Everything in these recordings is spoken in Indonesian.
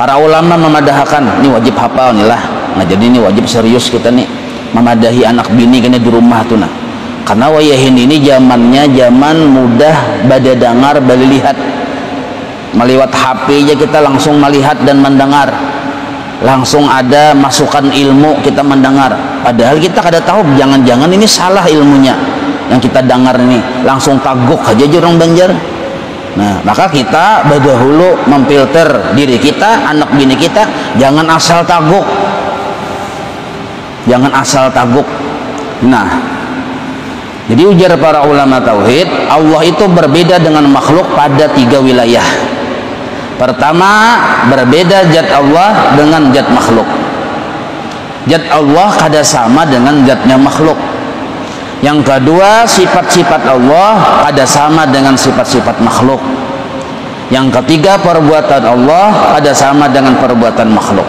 Para ulama memadahkan, ini wajib hafal nih lah. Nah jadi ini wajib serius kita nih memadahi anak bini kena di rumah tuh nah. Karena wayahin ini zamannya zaman mudah bada dengar bali lihat. Meliwat HP aja kita langsung melihat dan mendengar. Langsung ada masukan ilmu kita mendengar. Padahal kita kada tahu jangan-jangan ini salah ilmunya yang kita dengar ini. Langsung taguk aja jurang Banjar. Nah, maka kita dahulu memfilter diri kita, anak bini kita, jangan asal taguk. Jangan asal taguk. Nah, jadi ujar para ulama tauhid, Allah itu berbeda dengan makhluk pada 3 wilayah. Pertama, berbeda zat Allah dengan zat makhluk. Zat Allah kada sama dengan zatnya makhluk. Yang kedua, sifat-sifat Allah ada sama dengan sifat-sifat makhluk. Yang ketiga, perbuatan Allah ada sama dengan perbuatan makhluk.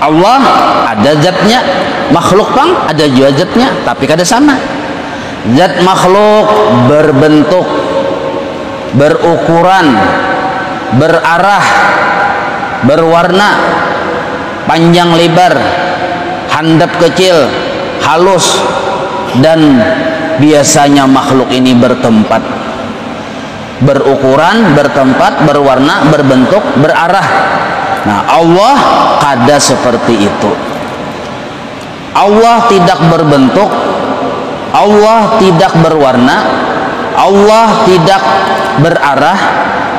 Allah ada zatnya, makhluk pang ada juga zatnya, tapi kada sama. Zat makhluk berbentuk, berukuran, berarah, berwarna, panjang lebar, handap kecil, halus, dan biasanya makhluk ini bertempat, berukuran, bertempat, berwarna, berbentuk, berarah. Nah, Allah kada seperti itu. Allah tidak berbentuk, Allah tidak berwarna, Allah tidak berarah,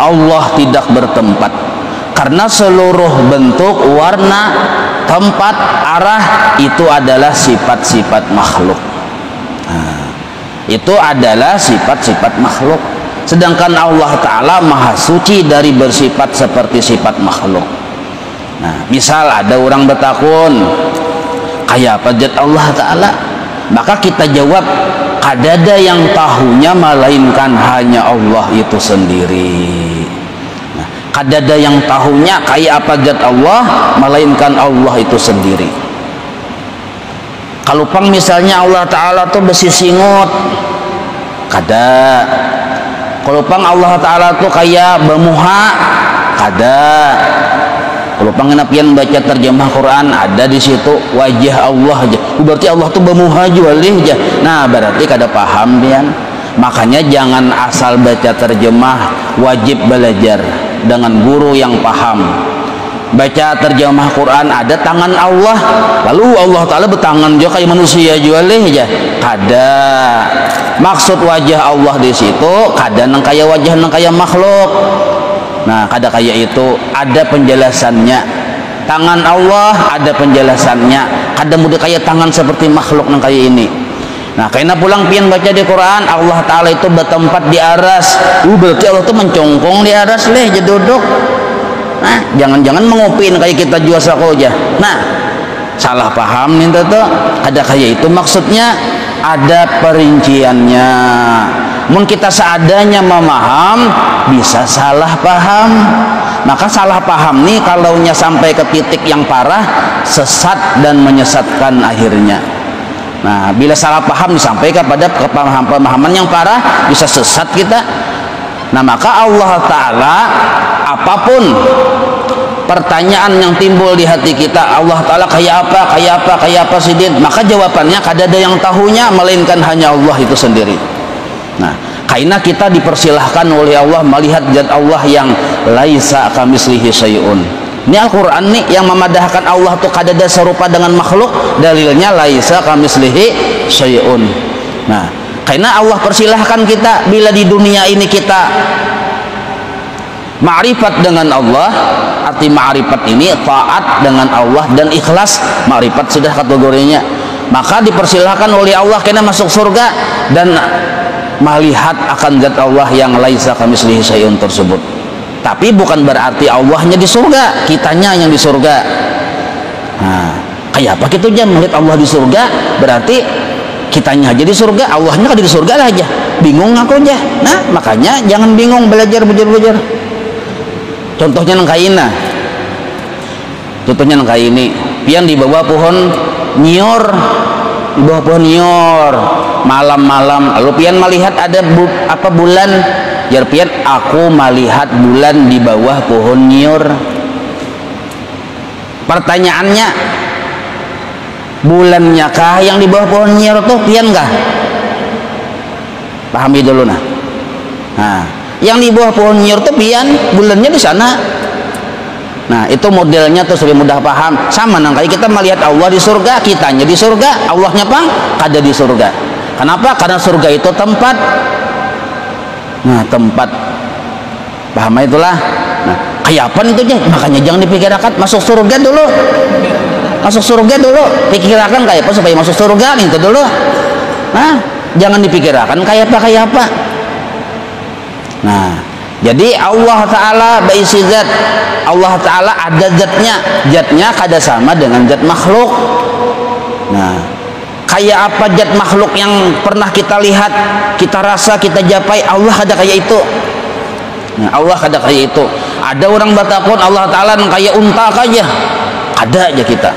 Allah tidak bertempat. Karena seluruh bentuk, warna, tempat, arah itu adalah sifat-sifat makhluk. Itu adalah sifat-sifat makhluk. Sedangkan Allah Ta'ala maha suci dari bersifat seperti sifat makhluk. Nah, misal ada orang bertakun, kayak apa zat Allah Ta'ala? Maka kita jawab, kadada yang tahunya melainkan hanya Allah itu sendiri. Nah, kadada yang tahunya kayak apa zat Allah melainkan Allah itu sendiri. Kalau pang misalnya Allah Ta'ala tuh besi singut, kada. Kalau pang Allah Ta'ala tuh kayak bermuha, kada. Kalau pang napian baca terjemah Quran ada di situ wajah Allah aja. Berarti Allah tuh bermuha jualih aja. Nah berarti kada paham dia. Makanya jangan asal baca terjemah, wajib belajar dengan guru yang paham. Baca terjemah Quran ada tangan Allah, lalu Allah Ta'ala bertangan juga kayak manusia jualih aja, kada. Maksud wajah Allah di situ kada nang kayak wajah nang kayak makhluk. Nah kada kayak itu, ada penjelasannya. Tangan Allah ada penjelasannya, kada mudah kayak tangan seperti makhluk nang kayak ini. Nah karena pulang pian baca di Quran Allah Ta'ala itu bertempat di aras. Berarti Allah tuh mencongkong di aras leh jadi duduk. Nah, jangan-jangan mengupin kayak kita jual sako aja. Nah, salah paham nih tuh. Ada kayak itu maksudnya, ada perinciannya. Mungkin kita seadanya memaham, bisa salah paham. Maka salah paham nih kalaunya sampai ke titik yang parah, sesat dan menyesatkan akhirnya. Nah, bila salah paham sampai kepada pemahaman yang parah, bisa sesat kita. Nah, maka Allah Ta'ala apapun pertanyaan yang timbul di hati kita, Allah Ta'ala kayak apa sidin, maka jawabannya kada ada yang tahunya melainkan hanya Allah itu sendiri. Nah, karena kita dipersilahkan oleh Allah melihat zat Allah yang laisa kamislihi syai'un. Ini Al-Quran nih yang memadahkan Allah tuh kada ada serupa dengan makhluk, dalilnya laisa kamislihi syai'un. Nah, karena Allah persilahkan kita bila di dunia ini kita ma'rifat dengan Allah, arti ma'rifat ini taat dengan Allah dan ikhlas, ma'rifat sudah kategorinya, maka dipersilahkan oleh Allah kena masuk surga dan melihat akan zat Allah yang laisa kamitslihi syai'un tersebut. Tapi bukan berarti Allahnya di surga, kitanya yang di surga. Nah, kayak apa gitu aja melihat Allah di surga, berarti kitanya aja di surga, Allahnya kan di surga lah aja. Bingung aku aja. Nah, makanya jangan bingung, belajar. Contohnya nang kaina. Contohnya nang ini. Pian di bawah pohon nyior. Di bawah pohon nyior. Malam-malam. Lalu pian melihat ada bulan. Jar pian aku melihat bulan di bawah pohon nyior. Pertanyaannya, bulannya kah yang di bawah pohon nyiar tuh pian kah? Pahami dulu nah. Nah, yang di bawah pohon nyiar tuh pian, bulannya di sana. Nah, itu modelnya tuh lebih mudah paham. Sama nang kayak kita melihat Allah di surga, kitanya di surga, Allahnya pang ada di surga. Kenapa? Karena surga itu tempat. Nah, tempat. Paham itulah. Nah, kayak apa itu aja? Makanya jangan dipikirkan, masuk surga dulu. Masuk surga dulu, pikirkan kayak apa supaya masuk surga itu dulu. Nah, jangan dipikirkan kayak apa. Nah, jadi Allah Ta'ala baisi zat. Allah Ta'ala ada zatnya kada sama dengan zat makhluk. Nah, kayak apa zat makhluk yang pernah kita lihat, kita rasa, kita japai, Allah ada kayak itu. Nah, Allah ada kayak itu. Ada orang batakun Allah Ta'ala kayak unta aja, ada aja kita.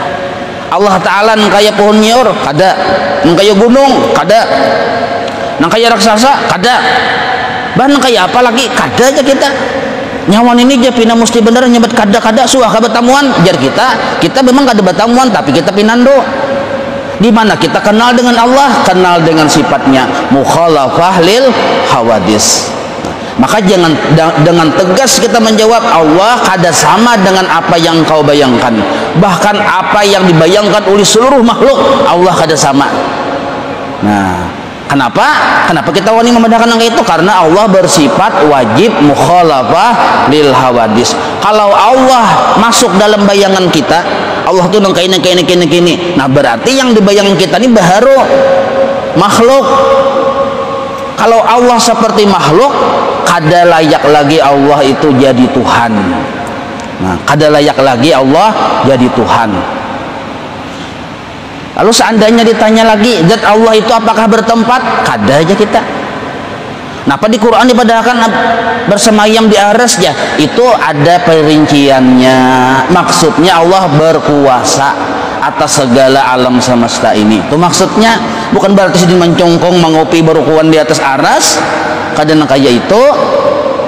Allah Ta'ala kayak pohon nyiur, kada. Kayak gunung, kada. Kayak raksasa, kada. Bahkan kayak apa lagi, kada aja kita. Nyawan ini aja pina mesti bener nyebut kada suah kabatamuan jar kita memang kada batamuan tapi kita pinando. Di mana kita kenal dengan Allah, kenal dengan sifatnya mukhalafah lil hawadis. Maka jangan dengan tegas kita menjawab Allah kada sama dengan apa yang kau bayangkan. Bahkan apa yang dibayangkan oleh seluruh makhluk Allah kada sama. Nah, kenapa kita wani membedakan yang itu? Karena Allah bersifat wajib mukhalafah lil hawadis. Kalau Allah masuk dalam bayangan kita, Allah tuh nang kaini. Nah, berarti yang dibayangkan kita ini baharu makhluk. Kalau Allah seperti makhluk, kada layak lagi Allah itu jadi Tuhan. Nah, kada layak lagi Allah jadi Tuhan. Lalu seandainya ditanya lagi, zat Allah itu apakah bertempat? Kada aja kita. Napa di Quran dipadahkan bersemayam di arsy ya? Itu ada perinciannya. Maksudnya Allah berkuasa atas segala alam semesta ini. Itu maksudnya, bukan berarti sedang mencongkong mengopi berukuan di atas aras. Kadang kayak itu.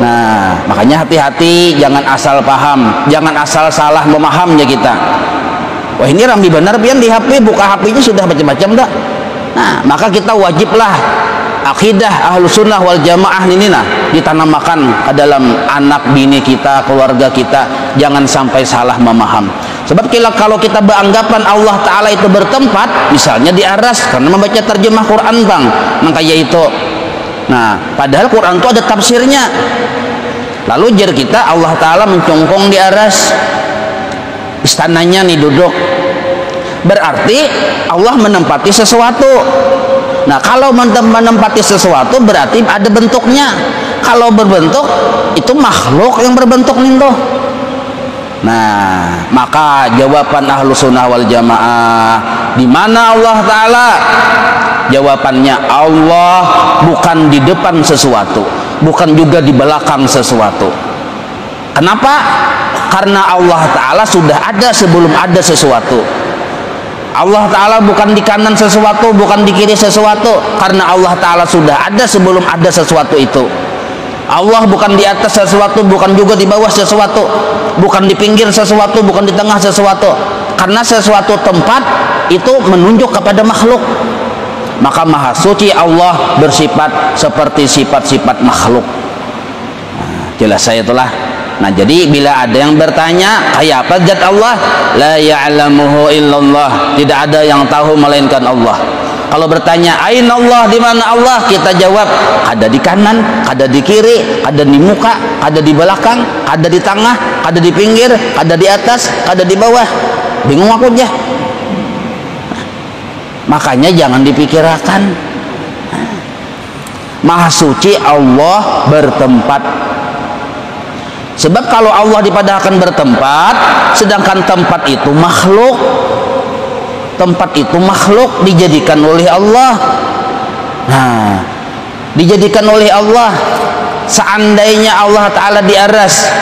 Nah, makanya hati-hati, jangan asal paham, jangan asal salah memahaminya kita. Wah, ini rambi benar pian di HP, buka HP-nya sudah macam-macam dah. Nah, maka kita wajiblah akidah Ahlus Sunnah wal Jamaah ini ditanamkan ke dalam anak bini kita, keluarga kita, jangan sampai salah memaham. Sebab kalau kita beranggapan Allah Ta'ala itu bertempat, misalnya di aras, karena membaca terjemah Quran bang, kayak itu. Nah, padahal Quran itu ada tafsirnya. Lalu jar kita Allah Ta'ala mencongkong di aras, istananya nih duduk, berarti Allah menempati sesuatu. Nah, kalau menempati sesuatu berarti ada bentuknya. Kalau berbentuk itu makhluk yang berbentuk nih tuh. Nah, maka jawaban Ahlus Sunnah wal Jamaah, di mana Allah Ta'ala? Jawabannya, Allah bukan di depan sesuatu, bukan juga di belakang sesuatu. Kenapa? Karena Allah Ta'ala sudah ada sebelum ada sesuatu. Allah Ta'ala bukan di kanan sesuatu, bukan di kiri sesuatu, karena Allah Ta'ala sudah ada sebelum ada sesuatu itu. Allah bukan di atas sesuatu, bukan juga di bawah sesuatu, bukan di pinggir sesuatu, bukan di tengah sesuatu. Karena sesuatu tempat itu menunjuk kepada makhluk. Maka maha suci Allah bersifat seperti sifat-sifat makhluk. Nah, jelas saya itulah. Nah, jadi bila ada yang bertanya kayak apa zat Allah, la ya'lamuhu illallah, tidak ada yang tahu melainkan Allah. Kalau bertanya aina Allah, di mana Allah, kita jawab ada di kanan, ada di kiri, ada di muka, ada di belakang, ada di tengah, ada di pinggir, ada di atas, ada di bawah. Bingung aku aja. Makanya jangan dipikirkan. Maha suci Allah bertempat. Sebab kalau Allah dipadahkan bertempat, sedangkan tempat itu makhluk, tempat itu makhluk dijadikan oleh Allah. Nah, dijadikan oleh Allah. Seandainya Allah Ta'ala di aras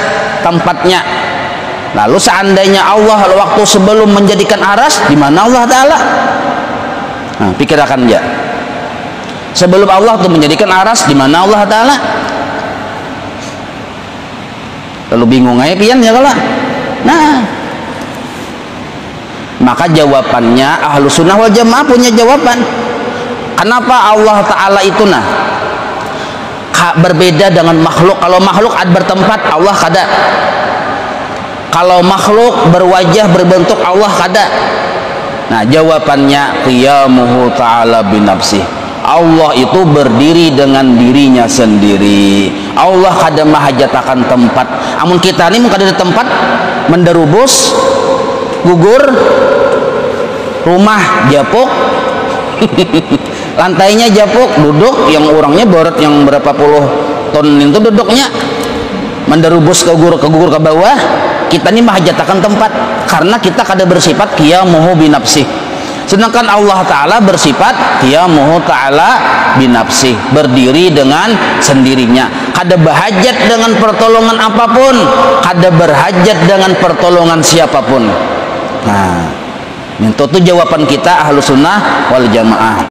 tempatnya, lalu seandainya Allah waktu sebelum menjadikan aras, di mana Allah Ta'ala? Nah, pikirkan ya. Sebelum Allah itu menjadikan aras, di mana Allah Ta'ala? Lalu bingung aja pian ya kalau. Nah, Maka jawabannya ahlu sunnah wal jamaah punya jawaban. Kenapa Allah Ta'ala itu berbeda dengan makhluk? Kalau makhluk ad bertempat, Allah kada. Kalau makhluk berwajah berbentuk, Allah kada. Nah, jawabannya qiyamuhu ta'ala binafsih. Allah itu berdiri dengan dirinya sendiri. Allah kada mahajatakan tempat. Amun kita ini kada ada tempat menderubus gugur rumah japuk lantainya japuk duduk yang orangnya berat yang berapa puluh ton itu duduknya menderubus gugur ke bawah. Kita ini mahajatakan tempat karena kita kada bersifat qiyamuhu binafsih. Sedangkan Allah Ta'ala bersifat qiyamuhu ta'ala binafsih, berdiri dengan sendirinya, kada berhajat dengan pertolongan apapun, kada berhajat dengan pertolongan siapapun. Nah, itu jawaban kita ahlu sunnah wal jamaah.